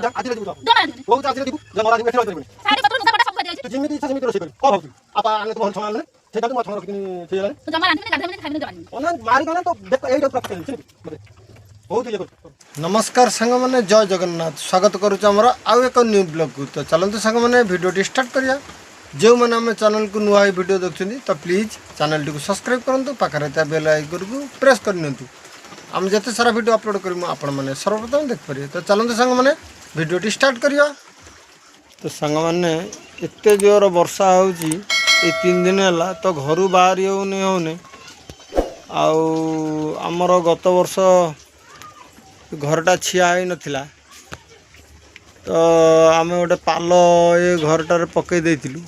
जा आज ले जा बहुत आज ले दिबु जमरा दिन एठे रहि सारी पत्र लुगा पटा सब कर दिया तू जिमिति इच्छा जिमिति रोसे कर को भाबु आपा आने तो छमा आने सेटा तो छमा रखिनी से जाने तो जमा रांधि गाधे में खाइ न जवानी ओना मारी गना तो देख एटा प्राप्त कर मते बहुत ये कर नमस्कार सांग माने जय जगन्नाथ स्वागत करूँ आमर आउ एक न्यू ब्लॉग को तो चलते सांग माने वीडियो स्टार्ट करिया जो मैंने आम चैनल को नुआ वीडियो देखते तो प्लीज चैनल टी सब्सक्राइब करूँ पाखे बेल आइकन को प्रेस करनी आम जिते सारा वीडियो अपलोड करूँ आपण मैंने सर्वप्रथम देखिपारे तो चलते सांग माने वीडियो स्टार्ट करिया तो सांग माने एते जोर वर्षा होउची ए 3 दिन है तो घर बाहरी होने आमर गत वर्ष घरटा छिया ही नथिला तो आम गोटे पाल ये घरटार पकई देथिलु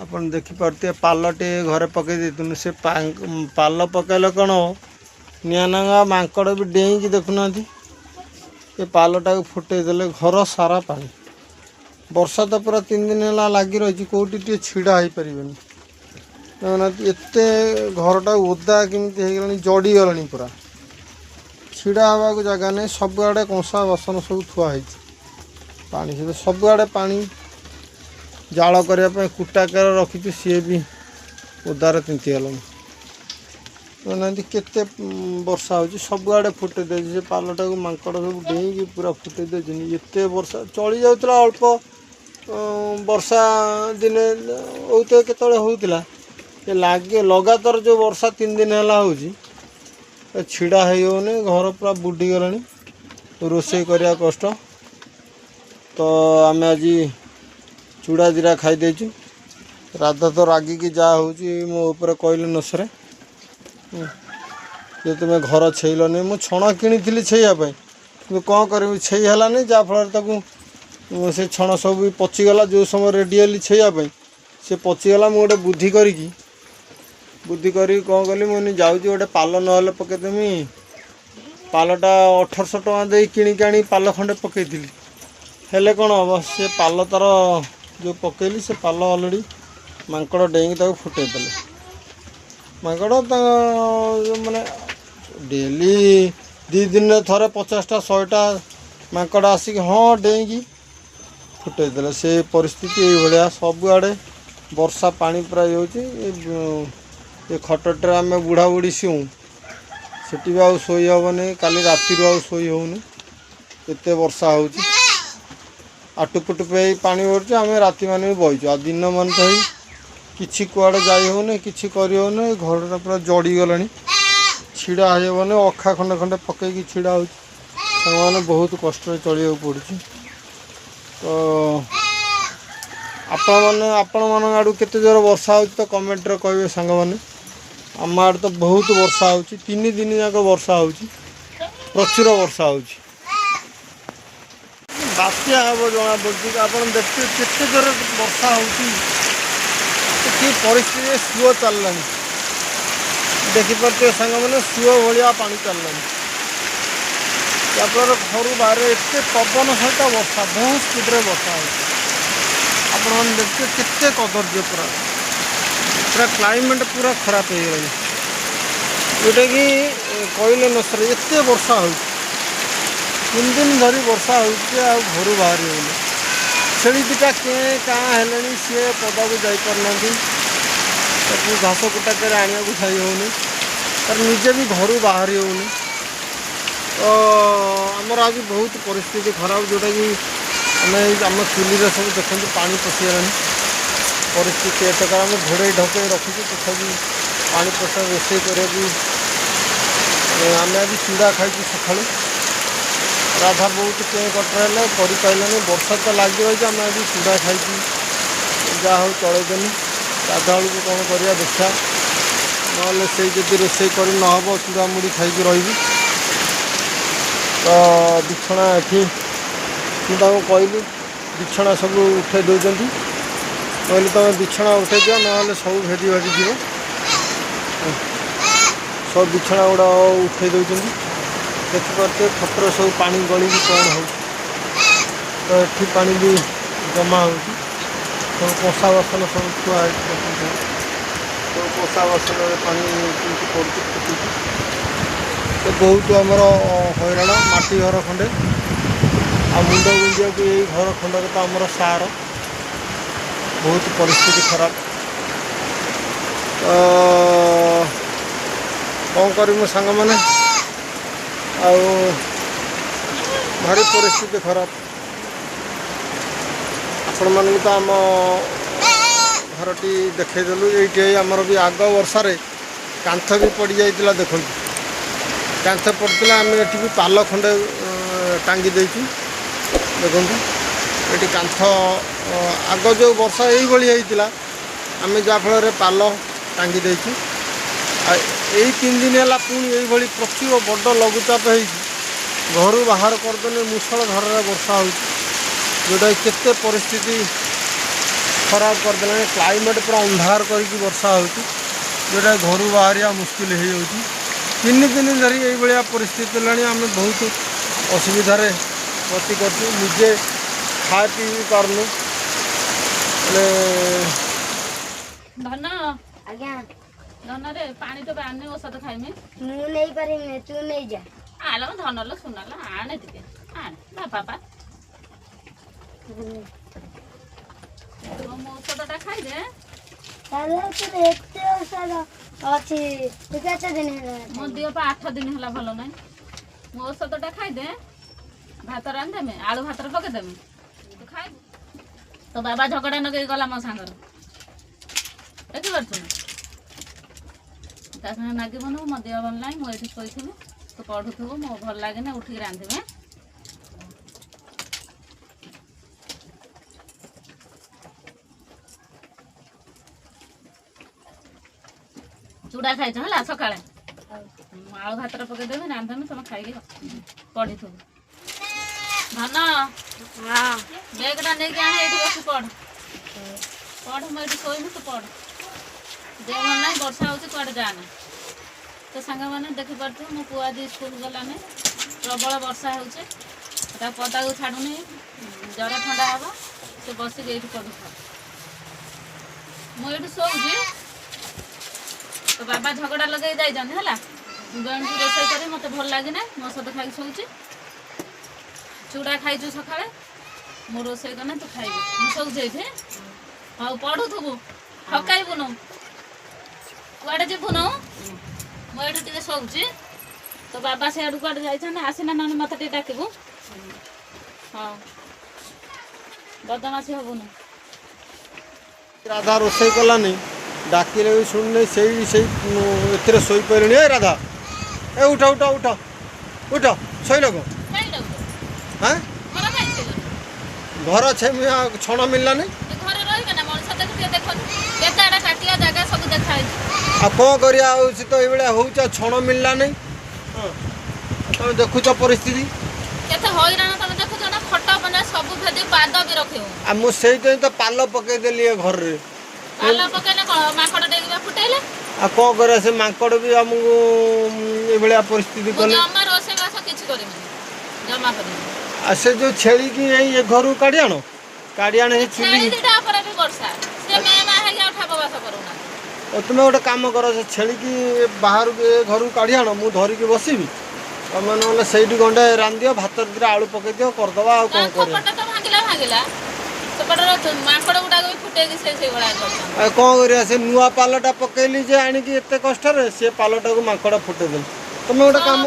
अपन देखिपारे पालटे घरे पकई देथिलु से पाल पकईले कौन निआनांगा मांकड़ भी डेईकी देखुना ये पालटा को फुटेदेले घर सारा पानी वर्षा तो पूरा 3 दिन है लगी रही कौटी टे छिड़ा हो पारे एत घरटा ओदा केमी जड़ी गला पूरा छिड़ा हवा को जगह नहीं सब आड़े कंसा बासन सब थुआई पानी सहित सब आड़े पानी जाल करने कुटा कर रखी सी भी ओदार तिंती गलानी केते वर्षा हो सब आड़े फुटे दे पालटा को मांकड़ सब डेईकी पूरा फुटे दे एत वर्षा चली जाऊला अल्प वर्षा दिने होते केतले होता लगे लगातार जो वर्षा 3 दिन है छिड़ा होने घर पूरा बुड़ी गला रोषे करने कष्ट तो आम आज चूड़ा दीरा खाई देचु राधा तो रागिकी जहाँ हूँ मो ऊपर कहले नसरे जे तुम्हें घर छेलनी मु छण किनी छेयापाई कि कौन करी छेलानी जहाँफल से छण सब भी पचिगला जो समय रेडी छेयापाई से पचिगला मुझे बुद्धि करी कौन कली मुझे जाऊँ गोटे पाल ना पकईदेमी पालटा 1800 टଙ୍କା दे किणिक आनी पाल खंडे पकईली हेले कौन हम से पाल तार जो पकईली से पाल अलरेडी मांकड़ डेईकी फुटेदेले मांकड़ माने डेली 2 दिन थे 50टा 100टा मांकड़ आसिक हाँ डेईकी फुटेदेले से परिस्थिति ये सब आड़े वर्षा पानी पूरा ये खटटे आम बुढ़ा बुढ़ी शों सेठी भी आउ शोई हेनी काली राति आउ शोई होनी एत वर्षा हो टुपुटुप पानी भरचे आम राति मान भी बहीचु आ दिन मान तो किसी कुआड़े जाई होने किसी करने घर पूरा जड़ी गला छिड़ा होने अखा खंडे खंडे पकईकी छिड़ा हो बहुत कष्ट चलिया पड़ी तो आपण मान आड़ू केते जोर वर्षा हो तो कमेंट रे कहिबे सांग माने आम आड़े तो बहुत वर्षा हो 3 दिन जाक वर्षा हो प्रचुर वर्षा हो बात्या हम जना पड़ी आप देखते केते जोर वर्षा हो परिस्थिति सुओ चलला देखिपारे सांग मैंने सुओ भाया पानी चलला घर बाहर एत पवन सहित वर्षा बहुत स्पीड वर्षा हो देखते केते कदर्य पूरा पूरा क्लाइमेट पूरा खराब हो गला जोटा कि कहले न सर एत वर्षा हो 3 दिन धरी वर्षा हो घर बाहर होने छेली दुटा के क्या है सी पदा को जापारना घास कुटा कर आने को छाई होनी तर निजे भी घर बाहर होनी तो आमर आज बहुत परिस्थिति खराब जोटा कि आम चुली सब देखते पानी पशिगला परिस्थिति एतक आम घोड़े ढके रखीचु तथापि पानी पशा रोषे कर आम आज चूड़ा खाई सका राधा बहुत के कटर है वर्षा तो लगी रही आम आज चूड़ा खाई जहाँ हो चलदेनी राधा बेलू कौन करा देखा ना से रोषे कर नहब चूड़ा मुड़ी खाई रही तो बिछना ये मुझे कहली बिछना सब उठे दौरान कहली तुम बिछना उठे दियो ना सब भेदी भाजी जीव सब बिछना गुड़ा उठे दौरान देखिपारे खटर सब पानी गली कौन हो तो ये पानी भी जमा हो सब कषा बासन सब थुआ सब कषा बासन पानी पड़ू तो बहुत आमर हैरान माटी घर खंडे आ मुंड गुंजिया को यही घर खंडर तो आमर सार बहुत परिस्थिति खराब कौन कर सांग मैंने भारी परिस्थिति खराब आपण मानक तो आम घरटी देखदेलु ये आमर भी आग वर्षार कांथ भी पड़ जाइला देखु कांथ पड़ता आम ये भी पाल खंडे टांगी देचु देखु ये कांथ आग जो वर्षा ये आम जहाँफल पाल टांगी देचु यही 3 दिन है पुणी ये प्रचुर बड़ लघुचाप घर बाहर करदे मूषल धारा वर्षा हो जोटा केते परिस्थिति खराब करदे क्लाइमेट पूरा अंधार करके वर्षा हो जोटा घर बाहर मुस्किल हो 3 दिन धरी ये परिस्थिति आम बहुत असुविधार गति कर निजे खाए पी पारनु धन आज्ञा धन रे पानी तो आने औषध खाइमी मु नहीं पारिम तू नहीं जा आलो धन लो सुनाला आने दीदी आने ना पापा तुम औषधटा खाई दे ताले तो एते औषध अछि तू केते दिन है मो दियो पा 8 दिन होला भलो नै मो औषधटा खाई दे भात रांध देमे आलू भात पके देमे तू खाई तो बाबा झगड़ा नगे गला मो सांगर देखि परछु ता संगे नागी बनो मो दियो बन लाई मो एठी सोइथिबे तो पढ़ुथबो मो भल लागे ना उठी रांधबे चूड़ा खाई है सका आलू भात पकई देवी रांधमी तुम खाई पढ़ी थो धन हां बेगटा नहीं आने ये बस पढ़ पढ़ मुझे शोमी तू पढ़ देह भल ना वर्षा हो जाना तो सांग मैंने देखिपे मो पु आज स्कूल गलानी प्रबल वर्षा हो पदा को छाड़ूनी जर ठंडा हम से बसिक ये पढ़ु मुझे शोची तो बाबा झगड़ा लगे जाइए है बहन को रोसे कर मत भल लगे ना मो सद खाई शोची चूड़ा खाईचु सका मो रोसे करना तू खाइबू शोचे ये हाँ पढ़ुथबू हकाइबुन कुआड़े जीवुन मुझे शोची तो बाबा से आड़ू कड़े जाइए आसना ना मत डाकबू हाँ बदमाशी हबुन राधा रोसे कलानी डाकिले भी शुणुनी से शोई पारे ए राधा ए उठ उठ उठ उठ शोल को हाँ घर छण मिललानी आ कौन करिया तो ये हूँ छण मिललानी तुम देखुच परिस्थिति मुझे तो पाल पकईदेली घर रे आ कौन कर से माकड़ भी आमको ये परिस्थिति कले आ से जो छेली की ये घर काढ़ी आण छेली तुम गोटे कम कर से छेली की बाहर घर काढ़ी आण मु धरिकी बसबी तुम ना से गंडे रांध दियो भात दिटा आलू पकई दियो करदबा आ कौन कर से नुआ पालटा पकईली जे आणिकी एते कष्ट से पालटा को माकड़ फुटेदेल तुम गोटे कम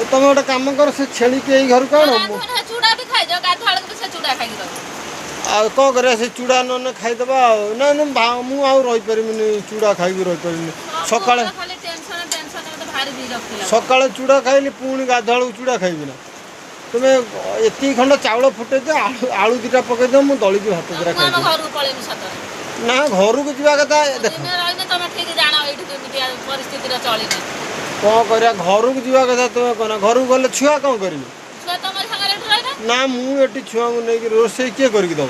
तुम गोटे कम कर से छेली के घर कौन कौन कर से चूड़ा न खाईदबा ना मुझे रही चूड़ा खाई रही पारे सका सका चूड़ा खाइली पुणी गाधुआ चूड़ा खाइबी ना तुम ये खंड चाउल फुटे दियो आलू दिटा पकई दियो मुझे दलिकी भात दिटा खाई ना घर को जावा कथा देख कौन कर घर को जावा कथा तुम कहना घर को गले छुआ कौन कर ना मुझे छुआ को नहीं रोसे किए करके दब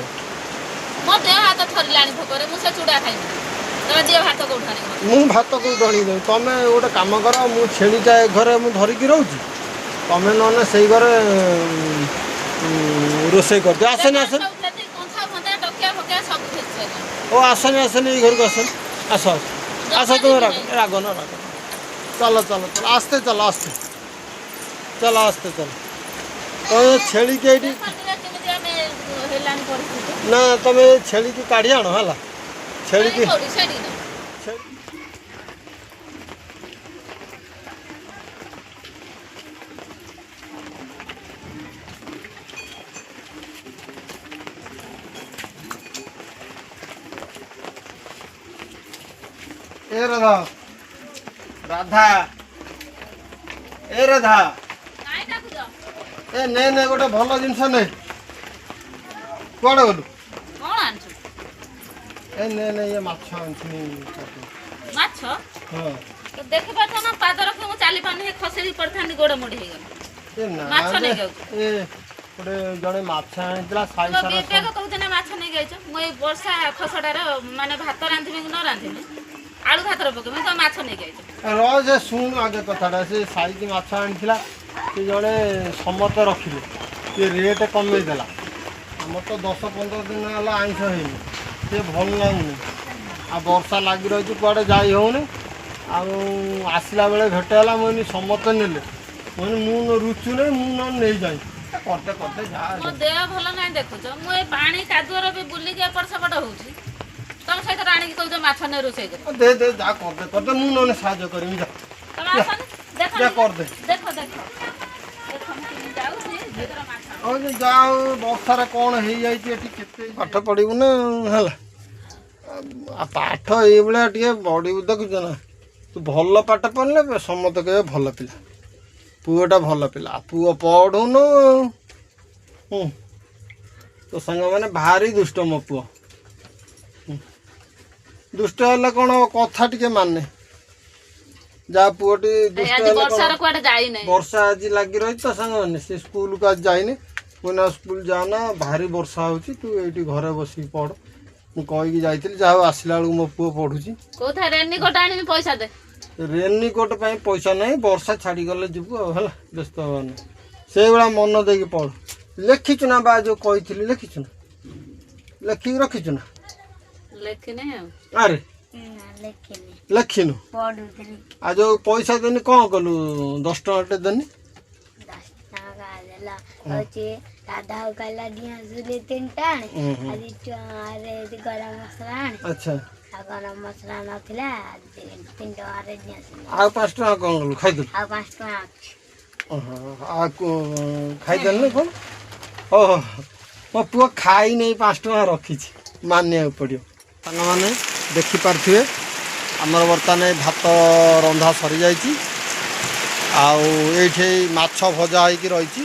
मु भात को धणी देवी तुम गोटे कम कर मु छेलीटा घरे मुझे धरिकी रोची तुम ना से घर रोसे कर दियो आसनी आसन ओ आसनी आसनी ये घर को आसन आस आस तुम राग न राग चलो चलो चलो आस्ते चलो आस्ते चल आस्ते चल तो छेली के एटी କେମିତି ଆମେ ହେଲାନି ପରିସ୍ଥିତି ना तुम छेली की काढ़ी आण है छेली की କୋଉଠି ସେଇଠି ନା ए राधा राधा ए राधा କାଇଁ ଡାକୁଛ ए ने ने गोटे भल जिनस ने कुआड़े गलु କଣ ଆଣିଛୁ ए ने ने ये माछ आनछनी ମାଛ हां ତ ଦେଖିପାରୁଛ ନା ପାଦ ରଖି ମୁଁ ଚାଲି ପାରୁନି ଖସେଇ ପଡ଼ିଥାନ୍ତି ଗୋଡ଼ ମୋଡ଼ି ହେଇଗଲା ए ना ମାଛ जे- ନେଇ ଯାଉଛୁ ए गोटे जणे ମାଛ ଆଣିଥିଲା ସାଇ ତ ସାରା ବିବେକ କହୁଛି ନା ମାଛ ନେଇକି ଯାଇଛ ମୁଁ ଏଇ ବର୍ଷା ଖସଡ଼ାର ମାନେ ଭାତ ରାନ୍ଧିବି କି ନ ରାନ୍ଧିବି ଆଳୁ ଭାତରେ ପକେଇବି ତ ମାଛ ନେଇକି ଯାଇଛ ର ଯେ ଶୁଣୁ ଆଗେ କଥାଟା ସେ ସାଇକି ମାଛ ଆଣିଥିଲା ସେ ଜଣେ ସମସ୍ତେ ରଖିଲେ ସେ ରେଟ୍ କମେଇ ଦେଲା ଆମର ତ 10-15 ଦିନ ହେଲା ଆଇଁଷ ହେଇନି ସେ ଭଲ ଲାଗୁନି ଆଉ ବର୍ଷା ଲାଗି ରହିଛି କୁଆଡ଼େ ଯାଇ ହେଉନି ଆଉ ଆସିଲା ବେଳେ ଭେଟ ହେଲା ମୁଁ କହିନି ସମସ୍ତେ ନେଲେ ମୁଁ କହିନି ମୁଁ ରୁଚୁନି ମୁଁ ନ ନେଇଯାଇ କରତେ କରତେ ମୋ ଯା ଦେହ ଭଲ ନାହିଁ ଦେଖୁଛ ମୁଁ ଏଇ ପାଣି କାଦୁଅର ବି ବୁଲିକି ଏପଟ ସେପଟ ହଉଛି ତମ ସହିତ ଆଣିକି କହୁଛ ମାଛ ନେଇ ରୋଷେଇ କରି ଦେ ଦେ ଯା କରତେ କରତେ ମୁଁ ନହେଲେ ସାହାଯ୍ୟ କରିବି ଯା ତମେ ଆସନି ଦେଖ ଯା ଟିକେ। କରିଦେ ଦେଖ ଦେଖ ଦେଖ ମୁଁ କେମିତି ଯାଉଛି ଭିତରେ ମାଛ ହଉ ଯେ ଯାହା ହଉ ବର୍ଷାରେ କ'ଣ ହେଇଯାଇଛି ଏଠି କେତେ ପାଠ ପଢ଼ିବୁ ନା ହେଲା ଆଉ ପାଠ ଏଇଭଳିଆ ଟିକେ ପଢ଼ିବୁ ଦେଖୁଛ ନା ତୁ ଭଲ ପାଠ ପଢ଼ିଲେ ସମସ୍ତେ କହିବେ ଭଲ ପିଲା ପୁଅଟା ଭଲ ପିଲା ପୁଅ ପଢ଼ୁନୁ ତୋ ସାଙ୍ଗମାନେ ଭାରି ଦୁଷ୍ଟ ମୋ ପୁଅ ଦୁଷ୍ଟ ହେଲେ କ'ଣ କଥା ଟିକେ ମାନେ ଯାହା ପୁଅଟି ଦୁଷ୍ଟ ଆଜି ହେଲେ ବର୍ଷାର କ'ଣ କୁଆଡେ ଯାଇନାହିଁ ବର୍ଷା ଆଜି ଲାଗି ରହିଛି ତ ସାଙ୍ଗମାନେ ସେ ସ୍କୁଲକୁ ଆଜି ଯାଇନି ମୁଁ ନା ସ୍କୁଲ ଯାଆନା ଭାରି ବର୍ଷା ହେଉଛି ତୁ ଏଇଠି ଘରେ ବସିକି ପଢ଼ ମୁଁ କହିକି ଯାଇଥିଲି ଯାହା ହଉ ଆସିଲା ବେଳକୁ ମୋ ପୁଅ ପଢ଼ୁଛି କୋଉଥିରେ ରେନିକୋଟ ଆଣିବି ପଇସା ଦେ ରେନିକୋଟ ପାଇଁ ପଇସା ନାହିଁ ବର୍ଷା ଛାଡ଼ିଗଲେ ଯିବୁ ଆଉ ହେଲା ବ୍ୟସ୍ତ ହେବାର ନାହିଁ ସେଇଭଳିଆ ମନ ଦେଇକି ପଢ଼ ଲେଖିଛୁ ନା ବା ଯେଉଁ କହିଥିଲି ଲେଖିଛୁ ନା ଲେଖିକି ରଖିଛୁ ନା ଲେଖିନି ଆଉ ଆରେ ନା ଲେଖିନି ଲେଖିନୁ ପଢୁଥିଲି ଆଉ ଯେଉଁ ପଇସା ଦେନି କ'ଣ କଲୁ 10 ଟଙ୍କାଟେ ଦେନି 10 ଟଙ୍କା ଦେଲା ହଉଛି ଦାଦା କହିଲା ଦିଆଁସୁଲି 3ଟା ଆଣେ ଆଜି ଆରେ ଗରମ ମସଲା ଆଣେ ଆଚ୍ଛା ଆଉ ଗରମ ମସଲା ନଥିଲା 3 ଟଙ୍କାରେ ଦିଆଁସୁଲି ଆଉ 5 ଟଙ୍କା କ'ଣ କଲୁ ଖାଇଦେଲୁ ଆଉ 5 ଟଙ୍କା ଅଛି ଆଉ ଖାଇଦେଲୁ କ'ଣ ଓହୋ ମୋ ପୁଅ ଖାଇ ନେଇ 5 ଟଙ୍କା ରଖିଛି ମାନିବାକୁ ପଡ଼ିବ ସାଙ୍ଗମାନେ ଦେଖିପାରୁଥିବେ ଆମର ବର୍ତ୍ତମାନ ଭାତ ରନ୍ଧା ସରିଯାଇଛି ଆଉ ଏଇଠି ମାଛ ଭଜା ହେଇକି ରହିଛି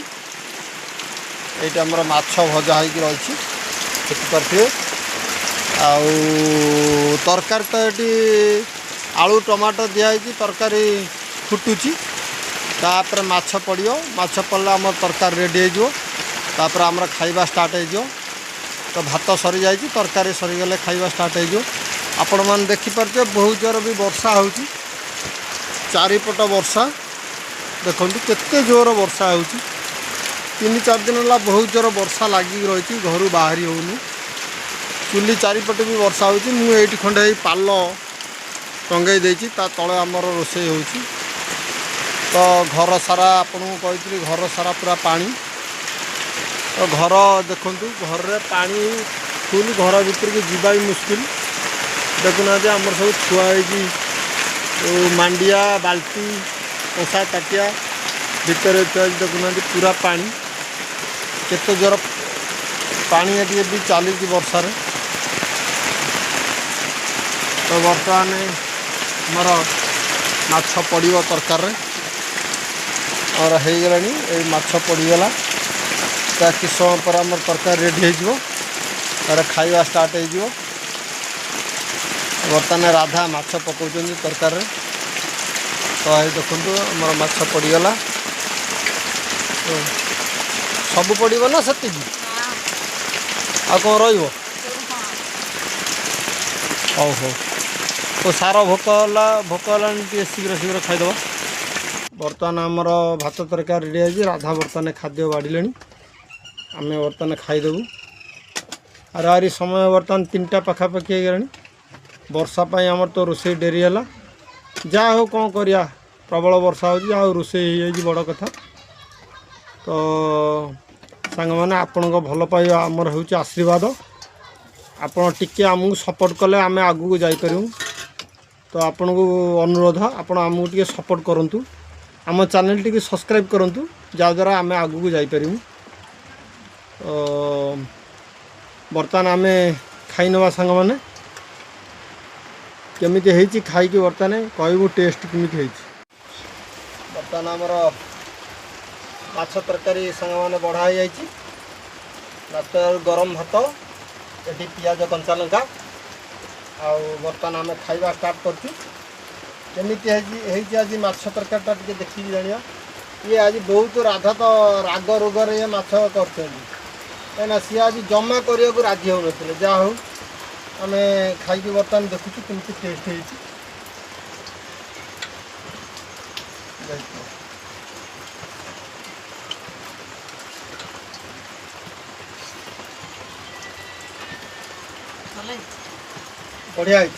ଏଇଠି ଆମର ମାଛ ଭଜା ହେଇକି ରହିଛି ଦେଖିପାରୁଥିବେ ଆଉ ତରକାରୀ ତ ଏଠି ଆଳୁ ଟମାଟୋ ଦିଆହେଇକି ତରକାରୀ ଫୁଟୁଛି ତାପରେ ମାଛ ପଡ଼ିବ ମାଛ ପଡ଼ିଲେ ଆମର ତରକାରୀ ରେଡ଼ି ହେଇଯିବ ତାପରେ ଆମର ଖାଇବା ଷ୍ଟାର୍ଟ ହେଇଯିବ ତ ଭାତ ସରିଯାଇଛି ତରକାରୀ ସରିଗଲେ ଖାଇବା ଷ୍ଟାର୍ଟ ହେଇଯିବ ଆପଣମାନେ ଦେଖିପାରୁଥିବେ ବହୁତ ଜୋର ବି ବର୍ଷା ହେଉଛି ଚାରିପଟ ବର୍ଷା ଦେଖନ୍ତୁ କେତେ ଜୋର ବର୍ଷା ହେଉଛି 3-4 ଦିନ ହେଲା ବହୁତ ଜୋର ବର୍ଷା ଲାଗିକି ରହିଛି ଘରୁ ବାହାରି ହେଉନି ଚୁଲି ଚାରିପଟେ ବି ବର୍ଷା ହେଉଛି ମୁଁ ଏଇଠି ଖଣ୍ଡେ ଏଇ ପାଲ ଟଙ୍ଗେଇ ଦେଇଛି ତା ତଳେ ଆମର ରୋଷେଇ ହେଉଛି ତ ଘର ସାରା ଆପଣଙ୍କୁ କହିଥିଲି ଘର ସାରା ପୁରା ପାଣି ତ ଘର ଦେଖନ୍ତୁ ଘରରେ ପାଣି ଫୁଲ୍ ଘର ଭିତରକୁ ଯିବା ବି ମୁସ୍କିଲ ଦେଖୁନାହାନ୍ତି ଆମର ସବୁ ଛୁଆ ହେଇଛି ମାଣ୍ଡିଆ ବାଲ୍ଟି କଂସା ତାଟିଆ ଭିତରେ ଛୁଆ ଦେଖୁନାହାନ୍ତି ପୁରା ପାଣି କେତେ ଜୋର ପାଣି ଏଠି ବି ଚାଲିଛି ବର୍ଷାରେ ତ ବର୍ତ୍ତମାନ ଆମର ମାଛ ପଡ଼ିବ ତରକାରୀରେ ଆମର ହେଇଗଲାଣି ଏଇ ମାଛ ପଡ଼ିଗଲା ତା କିଛି ସମୟ ପରେ ଆମର ତରକାରୀ ରେଡ଼ି ହେଇଯିବ ତାର ଖାଇବା ଷ୍ଟାର୍ଟ ହେଇଯିବ ବର୍ତ୍ତମାନ ରାଧା ମାଛ ପକାଉଛନ୍ତି ତରକାରୀରେ ତ ଏଇ ଦେଖନ୍ତୁ ଆମର ମାଛ ପଡ଼ିଗଲା ସବୁ ପଡ଼ିବ ନା ସେତିକି ଆଉ କ'ଣ ରହିବ ହଉ ହଉ ତ ସାର ଭୋକ ହେଲାଣି ଟିକେ ଶୀଘ୍ର ଶୀଘ୍ର ଖାଇଦେବା ବର୍ତ୍ତମାନ ଆମର ଭାତ ତରକାରୀ ରେଡ଼ି ହେଇଛି ରାଧା ବର୍ତ୍ତମାନ ଖାଦ୍ୟ ବାଢ଼ିଲେଣି ଆମେ ବର୍ତ୍ତମାନ ଖାଇଦେବୁ ଆରି ସମୟ ବର୍ତ୍ତମାନ 3ଟା ପାଖାପାଖି ହେଇଗଲାଣି ବର୍ଷା ପାଇଁ ଆମର ତ ରୋଷେଇ ଡେରି ହେଲା ଯାହା ହଉ କ'ଣ କରିବା ପ୍ରବଳ ବର୍ଷା ହେଉଛି ଆଉ ରୋଷେଇ ହେଇଯାଇଛି ବଡ଼ କଥା तो सांग मैंने आपण भल पाइबा आमर हूँ आशीर्वाद आपण टिके आमको सपोर्ट कले आम आगू को जापर तो आपण को अनुरोध आपण आमको टे सपोर्ट करूँ आम चैनल टी सब्सक्राइब करूँ जहाँद्वारा आम आगू को जापर बर्तमान आम खाई नवा सांग मैंने केमिति है खाई बर्तमान कहबू टेस्ट केमिति बर्तमान आमर माछ तरकारी सांग मैंने बढ़ा जाइए गरम भात ये पियाज कंचा लंका आ बर्तमान आम खाइबा स्टार्ट करमिति आज माछ तरकारी टे देखिए जाना ये आज बहुत राधा तो राग रोगर ये माछ कर कहीं सी आज जमा करने को राजी हो ना जहाँ हूँ आम खाई बर्तमान देखुचु केमती टेस्ट है बढ़िया है।